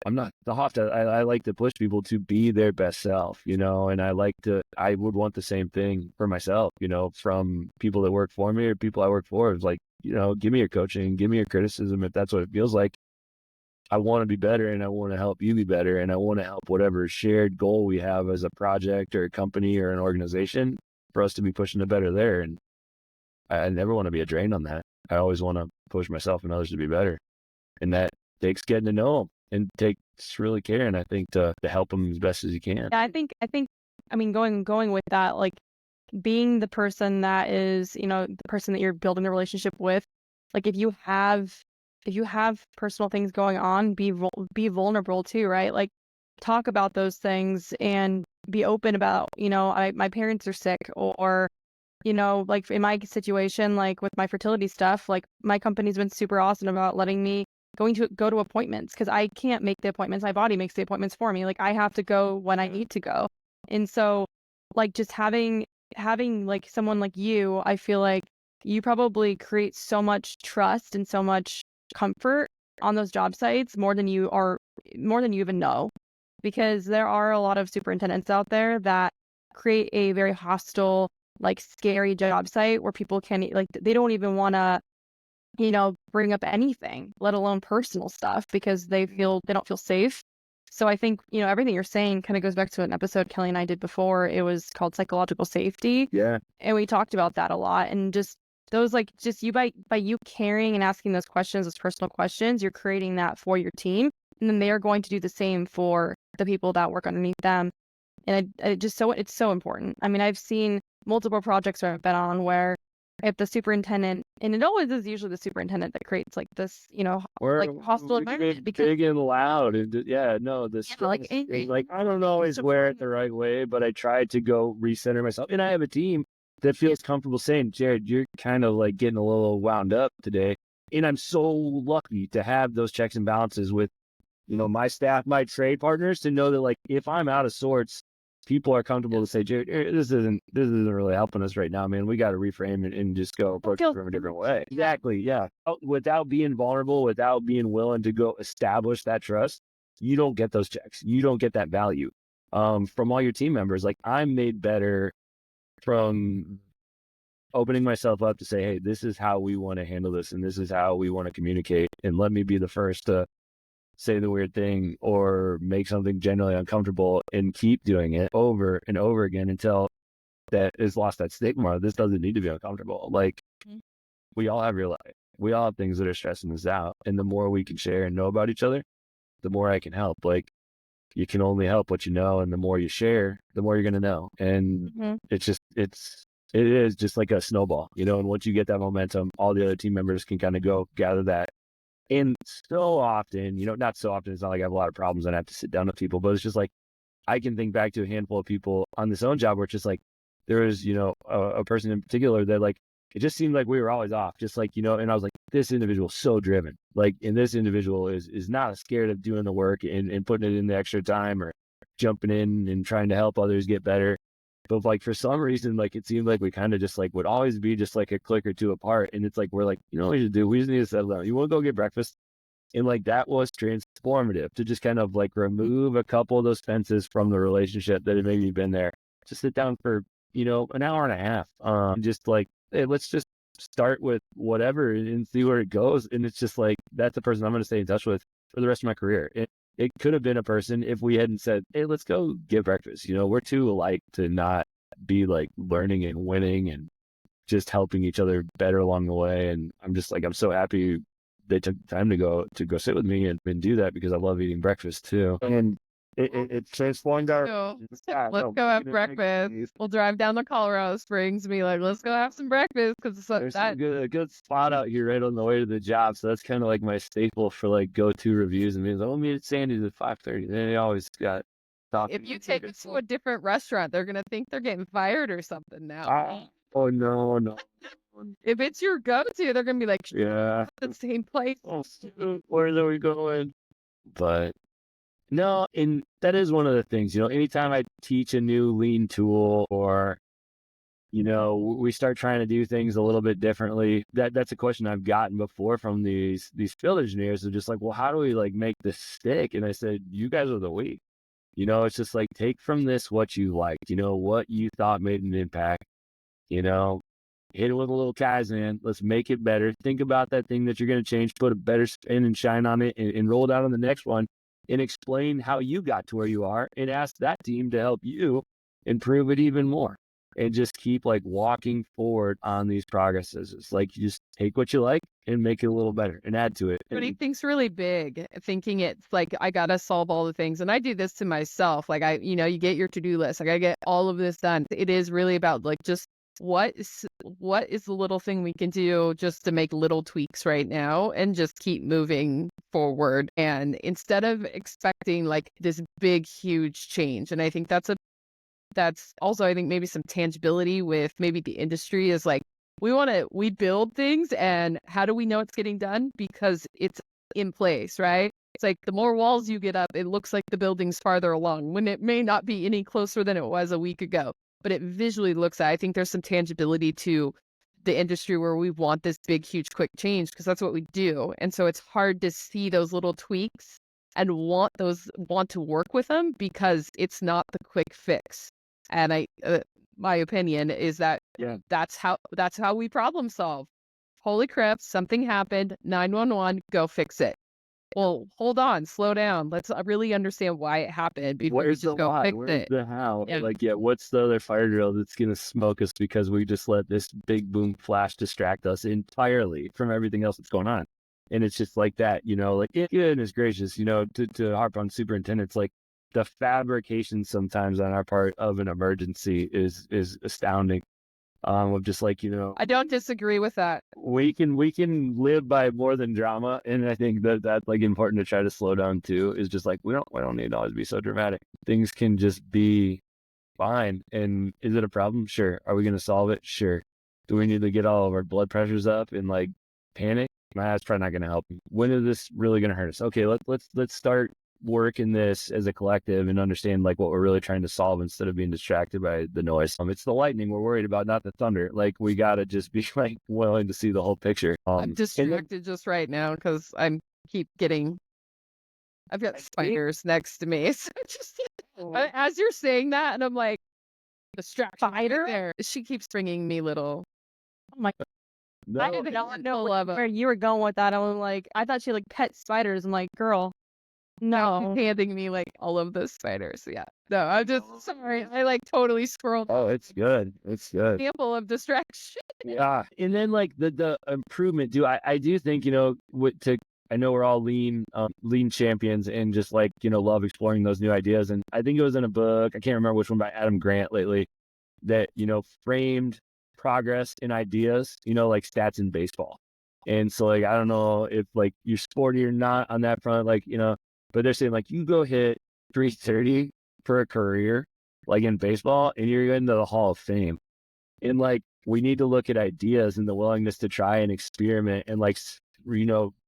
the Hoff. I like to push people to be their best self, and I would want the same thing for myself, from people that work for me or people I work for. It's like, give me your coaching, give me your criticism if that's what it feels like. I want to be better and I want to help you be better. And I want to help whatever shared goal we have as a project or a company or an organization for us to be pushing to better there. And I never want to be a drain on that. I always want to push myself and others to be better. And that takes getting to know them and takes really caring, I think, to help them as best as you can. Yeah, I mean, going with that, like being the person that is, the person that you're building the relationship with, like if you have personal things going on, be vulnerable too, right? Like talk about those things and be open about, my parents are sick or, like in my situation, like with my fertility stuff, like my company's been super awesome about letting me go to appointments because I can't make the appointments. My body makes the appointments for me. Like I have to go when I need to go. And so like just having like someone like you, I feel like you probably create so much trust and so much comfort on those job sites more than you even know, because there are a lot of superintendents out there that create a very hostile, like scary job site where people can like they don't even want to bring up anything, let alone personal stuff, because they don't feel safe. So I think, everything you're saying kind of goes back to an episode Kelly and I did before. It was called Psychological Safety. Yeah. And we talked about that a lot. And just those, just you by you caring and asking those questions, those personal questions, you're creating that for your team. And then they are going to do the same for the people that work underneath them. And it's so important. I mean, I've seen multiple projects where I've been on where if the superintendent, and it always is usually the superintendent that creates this, hostile environment because big and loud and this angry. I don't always wear it the right way, but I try to go recenter myself. And I have a team that feels comfortable saying, Jared, you're kind of getting a little wound up today. And I'm so lucky to have those checks and balances with, my staff, my trade partners, to know that if I'm out of sorts, people are comfortable to say, Jared, this isn't really helping us right now, man. We got to reframe it and just go approach it from a different way. Exactly. Yeah. Without being vulnerable, without being willing to go establish that trust, you don't get those checks. You don't get that value from all your team members. I'm made better from opening myself up to say, hey, this is how we want to handle this. And this is how we want to communicate. And let me be the first to say the weird thing or make something generally uncomfortable, and keep doing it over and over again until that is lost that stigma. This doesn't need to be uncomfortable. We all have real life. We all have things that are stressing us out. And the more we can share and know about each other, the more I can help. You can only help what you know. And the more you share, the more you're going to know. And it is just like a snowball, and once you get that momentum, all the other team members can kind of go gather that. And so often, not so often, it's not like I have a lot of problems and I have to sit down with people, but it's just I can think back to a handful of people on this own job where it's just there was, a person in particular that it just seemed like we were always off, just and I was this individual is so driven, and this individual is not scared of doing the work and putting it in the extra time or jumping in and trying to help others get better. But for some reason, it seemed like we kind of just would always be just a click or two apart. And it's we're what we should do? We just need to settle down. You want to go get breakfast? And that was transformative to just kind of remove a couple of those fences from the relationship that had maybe been there. Just sit down for, an hour and a half. Just hey, let's just start with whatever and see where it goes. And it's just that's the person I'm going to stay in touch with for the rest of my career. It could have been a person if we hadn't said, hey, let's go get breakfast. We're too alike to not be learning and winning and just helping each other better along the way. And I'm just I'm so happy they took time to go sit with me and do that, because I love eating breakfast too. And it transformed our. Let's go have breakfast. We'll drive down to Colorado Springs and be let's go have some breakfast, because there's a good spot out here right on the way to the job. So that's kind of my staple for go-to reviews. And means I'll meet at Sandy's at 5:30. They always got. If you take it to a different restaurant, they're gonna think they're getting fired or something now. Oh no. If it's your go-to, they're gonna be yeah, the same place. Oh, where are we going? But no, and that is one of the things, anytime I teach a new lean tool or, we start trying to do things a little bit differently. That's a question I've gotten before from these field engineers. They're just well, how do we make this stick? And I said, you guys are the we. It's just take from this what you liked, what you thought made an impact, hit it with a little Kaizen. Let's make it better. Think about that thing that you're going to change, put a better spin and shine on it, and roll it out on the next one, and explain how you got to where you are, and ask that team to help you improve it even more. And just keep walking forward on these progresses. It's you just take what you like and make it a little better and add to it. Everybody thinks really big, thinking it's I gotta solve all the things. And I do this to myself. You get your to-do list. I gotta get all of this done. It is really about just what is the little thing we can do just to make little tweaks right now and just keep moving forward. And instead of expecting this big, huge change. And I think that's also, I think, maybe some tangibility with maybe the industry is we build things, and how do we know it's getting done? Because it's in place, right? It's the more walls you get up, it looks like the building's farther along when it may not be any closer than it was a week ago. But it visually looks I think there's some tangibility to the industry where we want this big, huge, quick change, because that's what we do. And so it's hard to see those little tweaks and want to work with them, because it's not the quick fix. And my opinion is that that's how we problem solve. Holy crap, something happened, 911, go fix it. Well, hold on, slow down. Let's really understand why it happened before you Where's the just go why? fix Where's it. the how? Yeah. Like, yeah, what's the other fire drill that's gonna smoke us because we just let this big boom flash distract us entirely from everything else that's going on? And it's just like that, like goodness gracious, to harp on superintendents, like the fabrication sometimes on our part of an emergency is astounding. Of just like, I don't disagree with that. we can live by more than drama, and I think that's like important to try to slow down too. Is just like we don't need to always be so dramatic. Things can just be fine. And is it a problem? Sure. Are we going to solve it? Sure. Do we need to get all of our blood pressures up and like panic? Nah, that's probably not going to help. When is this really going to hurt us? Okay, let's start working this as a collective and understand like what we're really trying to solve instead of being distracted by the noise. It's the lightning we're worried about, not the thunder. Like we got to just be like willing to see the whole picture. I'm And then- distracted just right now because I've got spiders next to me. So just as you're saying that, and I'm like, distraction right Spider? there. She keeps bringing me little. Oh my! I no, did not know love where you were going with that. I was like, I thought she like pet spiders. I'm like, girl, no. She's handing me like all of the spiders. Yeah. No, I'm just sorry. I like totally scrolled. oh, it's good. It's good. Example of distraction. Yeah. And then like the improvement I do think, I know we're all lean champions and just like, love exploring those new ideas. And I think it was in a book, I can't remember which one, by Adam Grant lately, that, framed progress in ideas, like stats in baseball. And so like, I don't know if like you're sporty or not on that front, like, but they're saying like you go hit 330 for a career, like in baseball, and you're into the Hall of Fame. And like, we need to look at ideas and the willingness to try and experiment and like,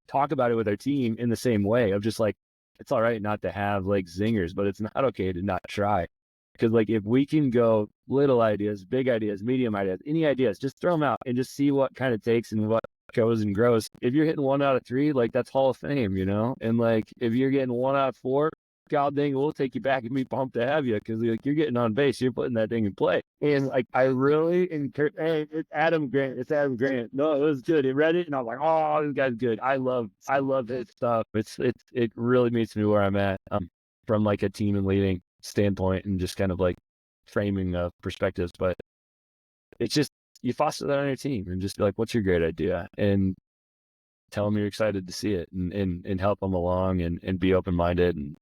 talk about it with our team in the same way of just like, it's all right not to have like zingers, but it's not okay to not try. Because like, if we can go little ideas, big ideas, medium ideas, any ideas, just throw them out and just see what kind of takes and what goes and grows. If you're hitting 1 out of 3, like that's Hall of Fame, and like, if you're getting 1 out of 4, God dang, we'll take you back and be pumped to have you because like you're getting on base, you're putting that thing in play. And like I really encourage. Hey, it's Adam Grant. It's Adam Grant. No, it was good. He read it, and I was like, oh, this guy's good. I love his stuff. It really meets me where I'm at from like a team and leading standpoint and just kind of like framing of perspectives. But it's just you foster that on your team and just be like, what's your great idea? And tell them you're excited to see it and help them along and be open minded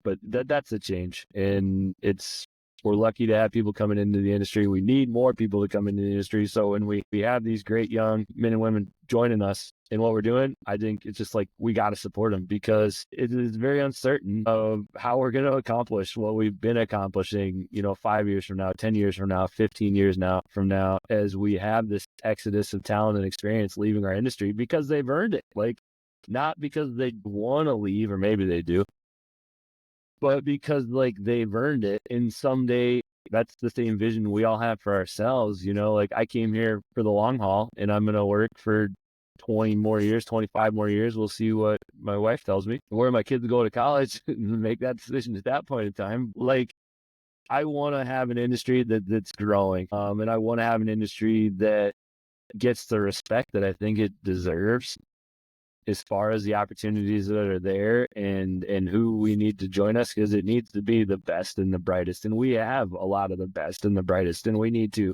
but that's a change. And we're lucky to have people coming into the industry. We need more people to come into the industry. So when we have these great young men and women joining us in what we're doing, I think it's just like, we got to support them because it is very uncertain of how we're going to accomplish what we've been accomplishing, 5 years from now, 10 years from now, 15 years from now, as we have this exodus of talent and experience leaving our industry because they've earned it. Like, not because they want to leave, or maybe they do, but because like they've earned it. And someday that's the same vision we all have for ourselves. Like I came here for the long haul and I'm going to work for 20 more years, 25 more years. We'll see what my wife tells me, where my kids go to college and make that decision at that point in time. Like I want to have an industry that's growing. And I want to have an industry that gets the respect that I think it deserves, as far as the opportunities that are there and who we need to join us, because it needs to be the best and the brightest. And we have a lot of the best and the brightest, and we need to,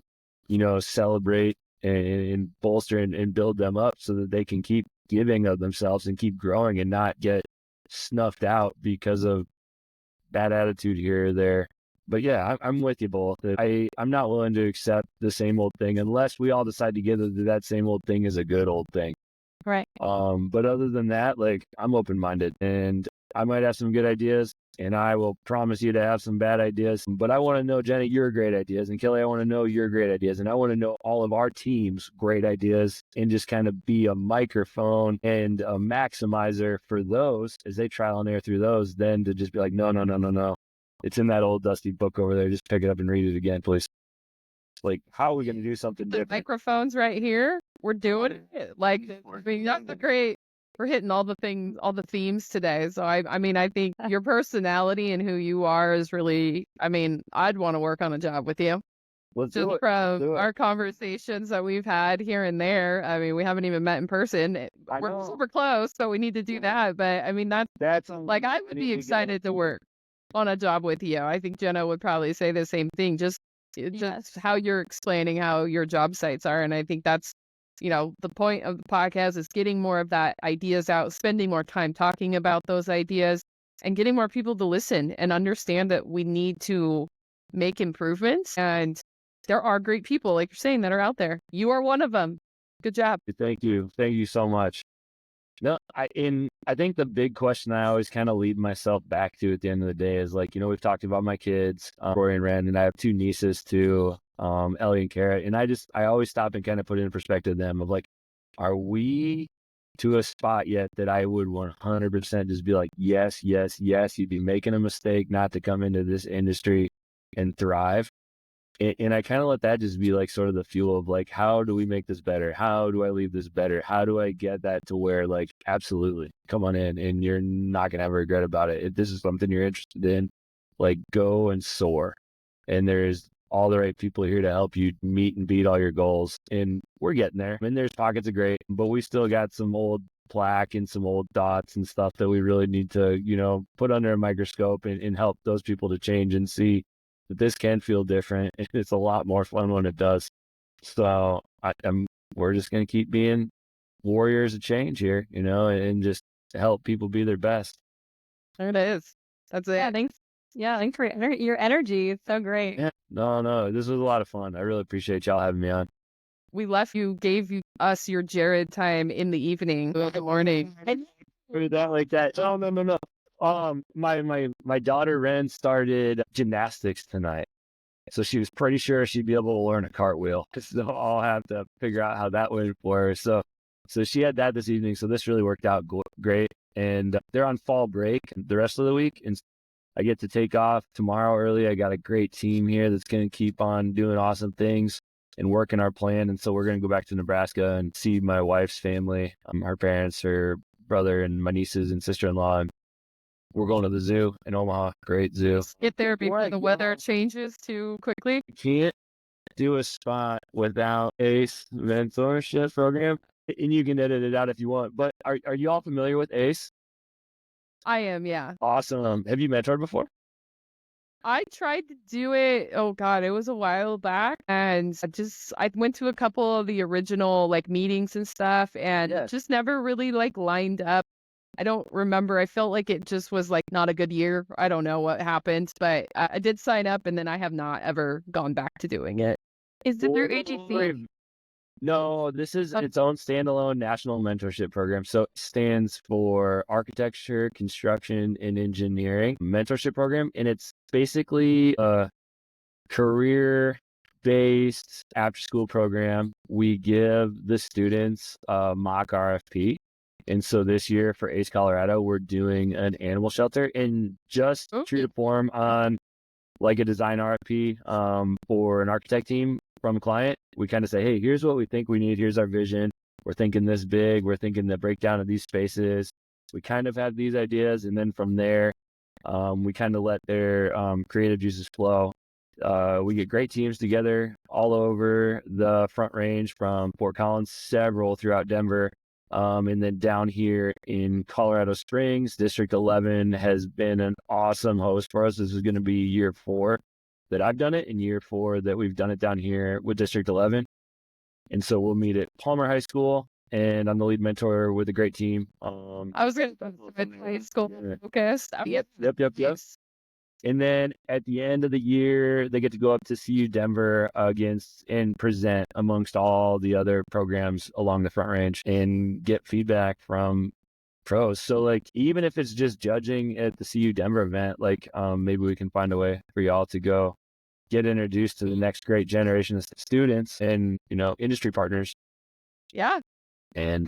celebrate and bolster and build them up so that they can keep giving of themselves and keep growing and not get snuffed out because of bad attitude here or there. But yeah, I'm with you both. I'm not willing to accept the same old thing unless we all decide together that same old thing is a good old thing. Right. But other than that, like I'm open-minded and I might have some good ideas and I will promise you to have some bad ideas, but I want to know, Jenny, your great ideas, and Kelly, I want to know your great ideas, and I want to know all of our team's great ideas and just kind of be a microphone and a maximizer for those as they trial and error through those, then to just be like, no. It's in that old dusty book over there. Just pick it up and read it again, please. Like, how are we going to do something The different? microphones right here. We're doing it. Like, I mean, that's a great. We're hitting all the things, all the themes today. So I mean, I think your personality and who you are is really. I mean, I'd want to work on a job with you. Let's Just do it. from Do it. our conversations that we've had here and there. I mean, we haven't even met in person. We're know. super close, so we need to do that. But I mean, that's like, I would be excited to work on a job with you. I think Jenna would probably say the same thing. Just how you're explaining how your job sites are. And I think that's, the point of the podcast is getting more of that ideas out, spending more time talking about those ideas, and getting more people to listen and understand that we need to make improvements. And there are great people, like you're saying, that are out there. You are one of them. Good job. Thank you. Thank you so much. No, I think the big question I always kind of lead myself back to at the end of the day is like, we've talked about my kids, Rory and Ren, and I have two nieces too, Ellie and Kara. And I always stop and kind of put it in perspective to them of like, are we to a spot yet that I would 100% just be like, yes, yes, yes, you'd be making a mistake not to come into this industry and thrive. And I kind of let that just be like sort of the fuel of like, how do we make this better? How do I leave this better? How do I get that to where like, absolutely, come on in and you're not going to have a regret about it. If this is something you're interested in, like go and soar. And there's all the right people here to help you meet and beat all your goals. And we're getting there. I mean, there's pockets of great, but we still got some old plaque and some old thoughts and stuff that we really need to, put under a microscope and help those people to change and see that this can feel different. It's a lot more fun when it does. So we're just going to keep being warriors of change here, and just help people be their best. There it is. That's it. Yeah, thanks. Yeah, thanks for your energy. It's so great. Yeah, no, this was a lot of fun. I really appreciate y'all having me on. We gave us your Jared time in the evening, the morning. Like that. Oh, no. My daughter Ren started gymnastics tonight, so she was pretty sure she'd be able to learn a cartwheel. So I'll have to figure out how that went for her. So she had that this evening. So this really worked out great. And they're on fall break the rest of the week, and I get to take off tomorrow early. I got a great team here that's going to keep on doing awesome things and working our plan. And so we're going to go back to Nebraska and see my wife's family, her parents, her brother, and my nieces and sister-in-law. And we're going to the zoo in Omaha. Great zoo. Get there before the weather changes too quickly. Can't do a spot without ACE mentorship program. And you can edit it out if you want. But are you all familiar with ACE? I am, yeah. Awesome. Have you mentored before? I tried to do it. Oh God, it was a while back, and I went to a couple of the original like meetings and stuff, and it just never really like lined up. I don't remember. I felt like it just was like not a good year. I don't know what happened, but I did sign up, and then I have not ever gone back to doing it. Is it through AGC? No, this is its own standalone national mentorship program. So it stands for Architecture, Construction, and Engineering Mentorship Program. And it's basically a career-based after-school program. We give the students a mock RFP. And so this year for ACE Colorado, we're doing an animal shelter and just true to form on like a design RFP for an architect team from a client. We kind of say, hey, here's what we think we need. Here's our vision. We're thinking this big. We're thinking the breakdown of these spaces. We kind of have these ideas. And then from there, we kind of let their creative juices flow. We get great teams together all over the Front Range from Fort Collins, several throughout Denver. And then down here in Colorado Springs, District 11 has been an awesome host for us. This is going to be year 4 that I've done it, and year 4 that we've done it down here with District 11. And so we'll meet at Palmer High School, and I'm the lead mentor with a great team. I was going to high school focused. Yep. And then at the end of the year, they get to go up to CU Denver against and present amongst all the other programs along the Front Range and get feedback from pros. So like, even if it's just judging at the CU Denver event, like maybe we can find a way for y'all to go get introduced to the next great generation of students and, industry partners. Yeah. And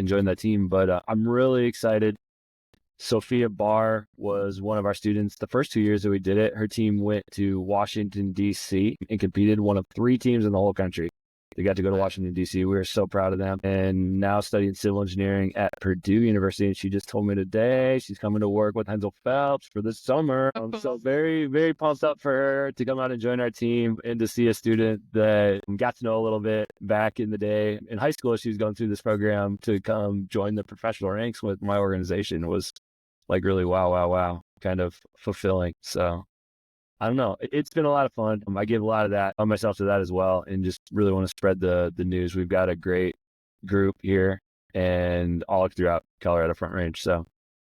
join that team. But I'm really excited. Sophia Barr was one of our students the first 2 years that we did it. Her team went to Washington, D.C. and competed, one of 3 teams in the whole country. They got to go to Washington, D.C. We were so proud of them. And now studying civil engineering at Purdue University. And she just told me today she's coming to work with Hensel Phelps for the summer. I'm so very, very pumped up for her to come out and join our team and to see a student that got to know a little bit back in the day. In high school, she was going through this program to come join the professional ranks with my organization. It was like really wow, kind of fulfilling. So I don't know. It's been a lot of fun. I give a lot of that on myself to that as well, and just really want to spread the news. We've got a great group here and all throughout Colorado Front Range. So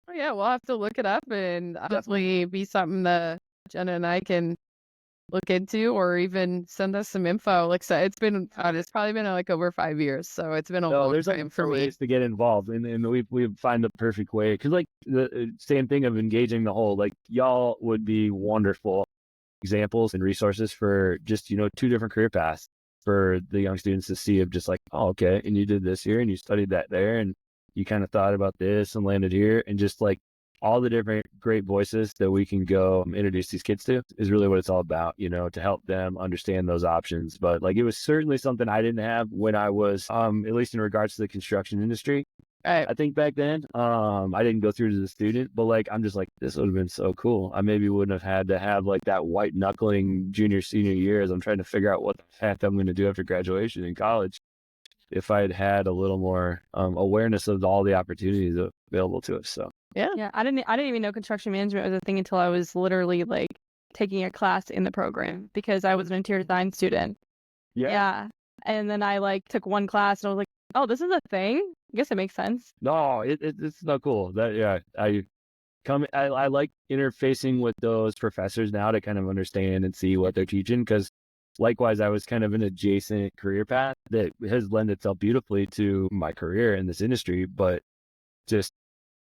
Oh yeah, we'll have to look it up and definitely be something that Jenna and I can look into, or even send us some info. Like I said, it's probably been like over 5 years, so it's been a long there's time like for me. ways to get involved, and we find the perfect way, because like the same thing of engaging the whole, like y'all would be wonderful examples and resources for just, two different career paths for the young students to see, of just like, oh, okay, and you did this here and you studied that there and you kind of thought about this and landed here, and just like all the different great voices that we can go introduce these kids to is really what it's all about, to help them understand those options. But like, it was certainly something I didn't have when I was, at least in regards to the construction industry. I think back then, I didn't go through as a student, but like, I'm just like, this would have been so cool. I maybe wouldn't have had to have like that white knuckling junior, senior year as I'm trying to figure out what the heck I'm going to do after graduation in college, if I had had a little more awareness of all the opportunities available to us. So Yeah, I didn't even know construction management was a thing until I was literally like taking a class in the program, because I was an interior design student. Yeah. And then I like took one class and I was like, oh, this is a thing? I guess it makes sense. No, it's not cool. I like interfacing with those professors now to kind of understand and see what they're teaching, because likewise, I was kind of an adjacent career path that has lent itself beautifully to my career in this industry, but just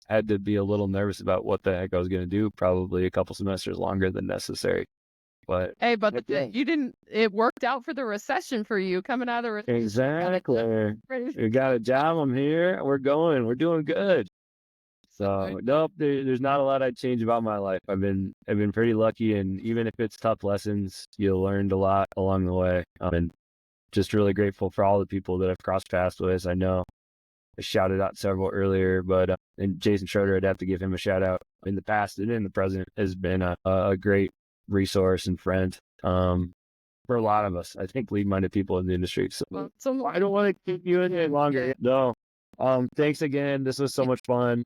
had to be a little nervous about what the heck I was going to do, probably a couple semesters longer than necessary. But hey, but it worked out for the recession for you, coming out of the recession. Exactly. We got a job. I'm here. We're doing good. So nope, there's not a lot I'd change about my life. I've been pretty lucky, and even if it's tough lessons, you learned a lot along the way. And just really grateful for all the people that I've crossed paths with. I know I shouted out several earlier, but and Jason Schroeder, I'd have to give him a shout out in the past and in the present, has been a great resource and friend for a lot of us. I think lead-minded people in the industry. So I don't want to keep you in here longer. No. Thanks again. This was so much fun.